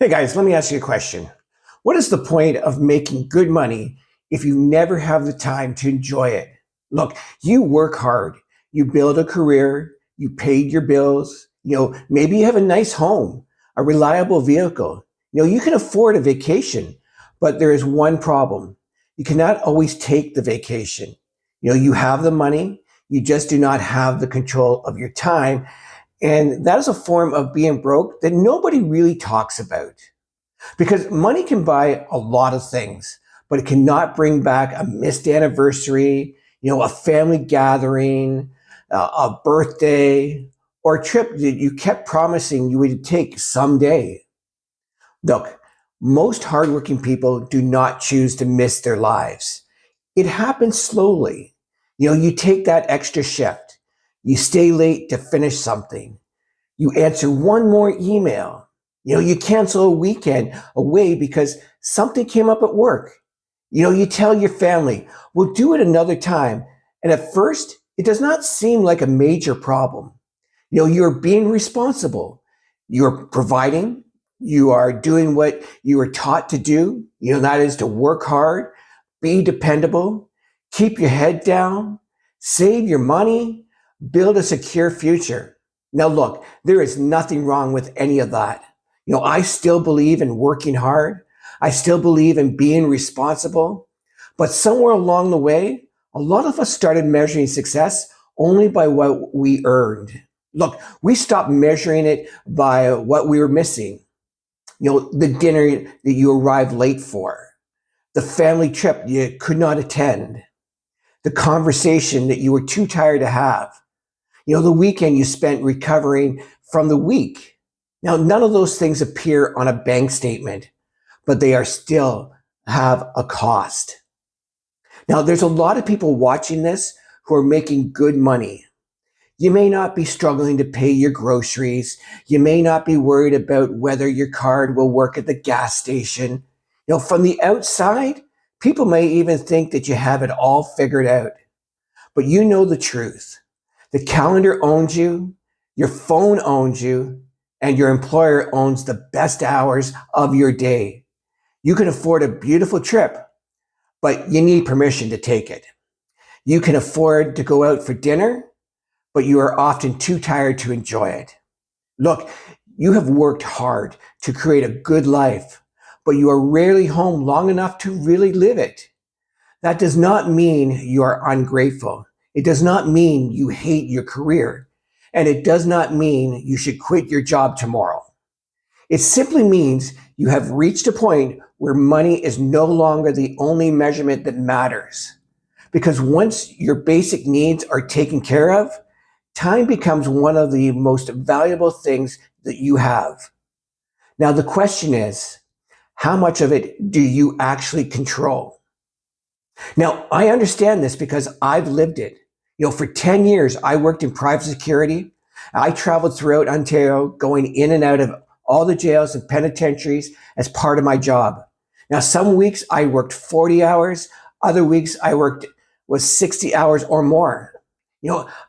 Hey guys, let me ask you a question. What is the point of making good money if you never have the time to enjoy it? Look, you work hard, you build a career, you paid your bills, maybe you have a nice home, a reliable vehicle. You can afford a vacation, but there is one problem. You cannot always take the vacation. You have the money, you just do not have the control of your time. And that is a form of being broke that nobody really talks about. Because money can buy a lot of things, but it cannot bring back a missed anniversary, a family gathering, a birthday, or a trip that you kept promising you would take someday. Look, most hardworking people do not choose to miss their lives. It happens slowly. You take that extra shift, you stay late to finish something, you answer one more email. You cancel a weekend away because something came up at work. You tell your family, we'll do it another time. And at first, it does not seem like a major problem. You're being responsible. You're providing. You are doing what you were taught to do. That is to work hard, be dependable, keep your head down, save your money, build a secure future. Now, look, there is nothing wrong with any of that. I still believe in working hard. I still believe in being responsible. But somewhere along the way, a lot of us started measuring success only by what we earned. Look, we stopped measuring it by what we were missing. The dinner that you arrived late for, the family trip you could not attend, the conversation that you were too tired to have, the weekend you spent recovering from the week. Now, none of those things appear on a bank statement, but they are still have a cost. Now, there's a lot of people watching this who are making good money. You may not be struggling to pay your groceries. You may not be worried about whether your card will work at the gas station. From the outside, people may even think that you have it all figured out. But you know the truth. The calendar owns you, your phone owns you, and your employer owns the best hours of your day. You can afford a beautiful trip, but you need permission to take it. You can afford to go out for dinner, but you are often too tired to enjoy it. Look, you have worked hard to create a good life, but you are rarely home long enough to really live it. That does not mean you are ungrateful. It does not mean you hate your career. And it does not mean you should quit your job tomorrow. It simply means you have reached a point where money is no longer the only measurement that matters. Because once your basic needs are taken care of, time becomes one of the most valuable things that you have. Now, the question is, how much of it do you actually control? Now, I understand this because I've lived it. For 10 years, I worked in private security. I traveled throughout Ontario, going in and out of all the jails and penitentiaries as part of my job. Now, some weeks I worked 40 hours. Other weeks I worked was 60 hours or more.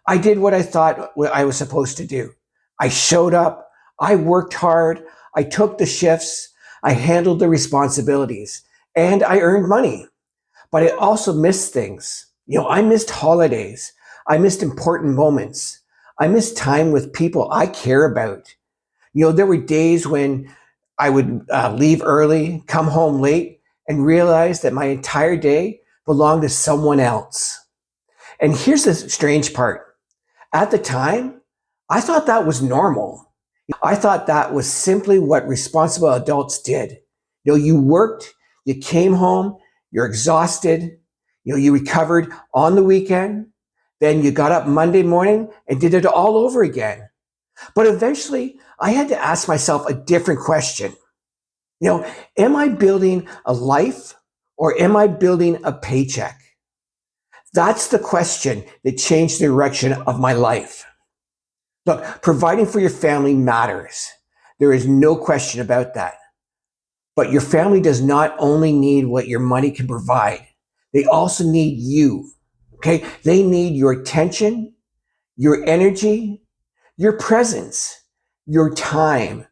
I did what I thought I was supposed to do. I showed up. I worked hard. I took the shifts. I handled the responsibilities, and I earned money. But I also missed things. I missed holidays. I missed important moments. I missed time with people I care about. There were days when I would leave early, come home late, and realize that my entire day belonged to someone else. And here's the strange part. At the time, I thought that was normal. I thought that was simply what responsible adults did. You worked, you came home, you're exhausted, you recovered on the weekend, then you got up Monday morning and did it all over again. But eventually, I had to ask myself a different question. Am I building a life or am I building a paycheck? That's the question that changed the direction of my life. Look, providing for your family matters. There is no question about that. But your family does not only need what your money can provide, they also need you. Okay? They need your attention, your energy, your presence, your time.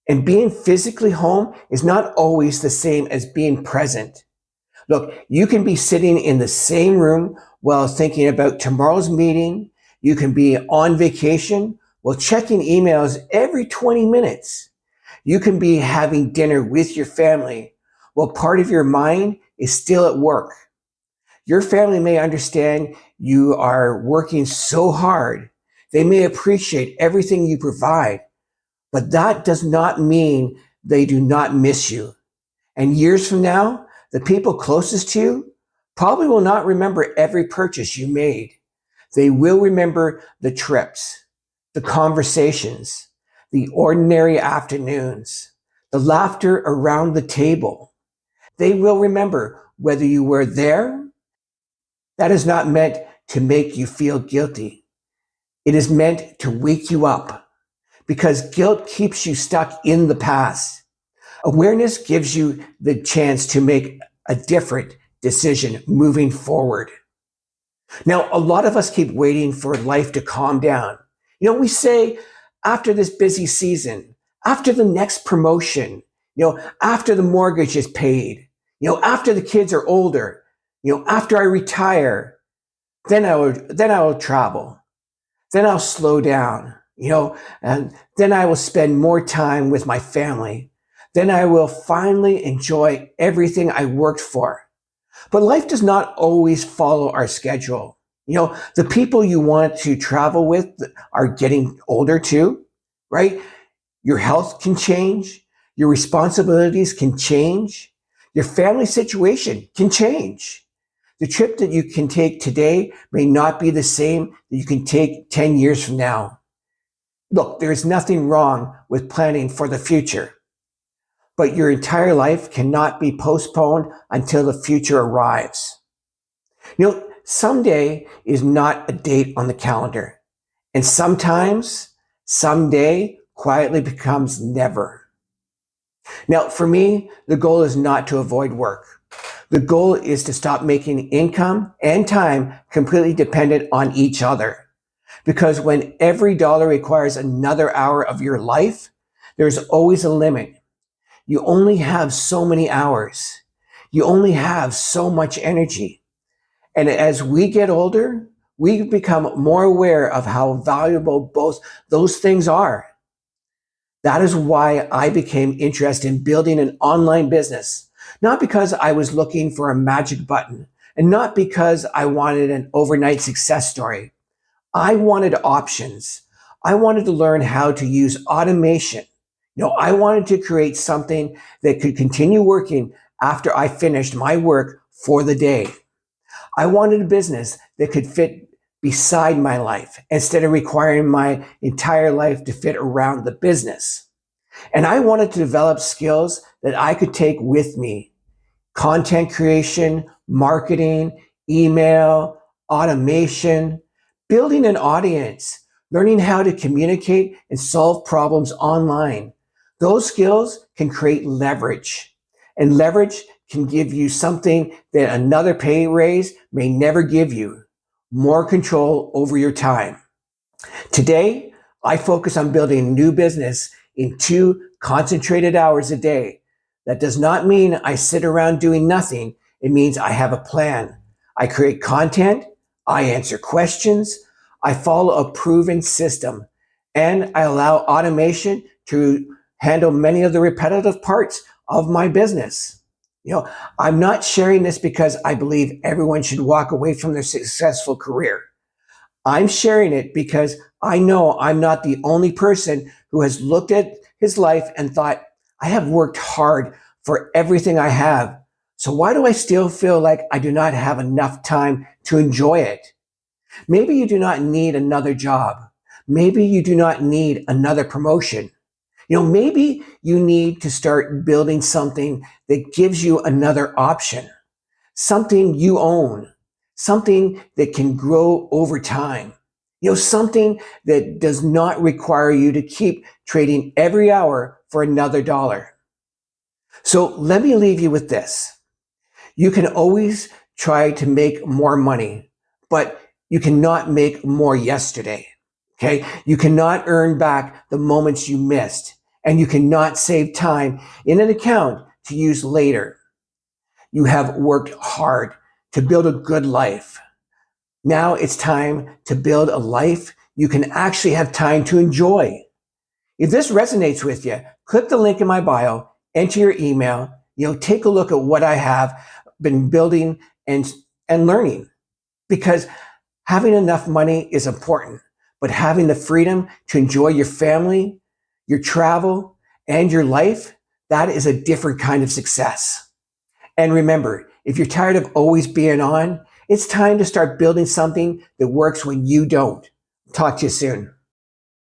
And being physically home is not always the same as being present. Look, you can be sitting in the same room while thinking about tomorrow's meeting. You can be on vacation while checking emails every 20 minutes. You can be having dinner with your family while part of your mind is still at work. Your family may understand you are working so hard. They may appreciate everything you provide, but that does not mean they do not miss you. And years from now, the people closest to you probably will not remember every purchase you made. They will remember the trips, the conversations, the ordinary afternoons, the laughter around the table. They will remember whether you were there. That is not meant to make you feel guilty. It is meant to wake you up because guilt keeps you stuck in the past. Awareness gives you the chance to make a different decision moving forward. Now, a lot of us keep waiting for life to calm down. We say after this busy season, after the next promotion, after the mortgage is paid, after the kids are older, after I retire, then I will travel. Then I'll slow down, and then I will spend more time with my family. Then I will finally enjoy everything I worked for. But life does not always follow our schedule. The people you want to travel with are getting older too, right? Your health can change. Your responsibilities can change. Your family situation can change. The trip that you can take today may not be the same that you can take 10 years from now. Look, there is nothing wrong with planning for the future, but your entire life cannot be postponed until the future arrives. Someday is not a date on the calendar, and sometimes someday quietly becomes never. Now, for me, the goal is not to avoid work. The goal is to stop making income and time completely dependent on each other. Because when every dollar requires another hour of your life, there's always a limit. You only have so many hours. You only have so much energy. And as we get older, we become more aware of how valuable both those things are. That is why I became interested in building an online business, not because I was looking for a magic button and not because I wanted an overnight success story. I wanted options. I wanted to learn how to use automation. I wanted to create something that could continue working after I finished my work for the day. I wanted a business that could fit beside my life instead of requiring my entire life to fit around the business. And I wanted to develop skills that I could take with me: content creation, marketing, email, automation, building an audience, learning how to communicate and solve problems online. Those skills can create leverage, and leverage can give you something that another pay raise may never give you: more control over your time. Today, I focus on building a new business in 2 concentrated hours a day. That does not mean I sit around doing nothing. It means I have a plan. I create content. I answer questions. I follow a proven system. And I allow automation to handle many of the repetitive parts of my business. I'm not sharing this because I believe everyone should walk away from their successful career. I'm sharing it because I know I'm not the only person who has looked at his life and thought, I have worked hard for everything I have. So why do I still feel like I do not have enough time to enjoy it? Maybe you do not need another job. Maybe you do not need another promotion. Maybe you need to start building something that gives you another option, something you own, something that can grow over time. Something that does not require you to keep trading every hour for another dollar. So let me leave you with this. You can always try to make more money, but you cannot make more yesterday. Okay? You cannot earn back the moments you missed, and you cannot save time in an account to use later. You have worked hard to build a good life. Now it's time to build a life you can actually have time to enjoy. If this resonates with you, click the link in my bio, enter your email, take a look at what I have been building and learning. Because having enough money is important, but having the freedom to enjoy your family, your travel, and your life, that is a different kind of success. And remember, if you're tired of always being on, it's time to start building something that works when you don't. Talk to you soon.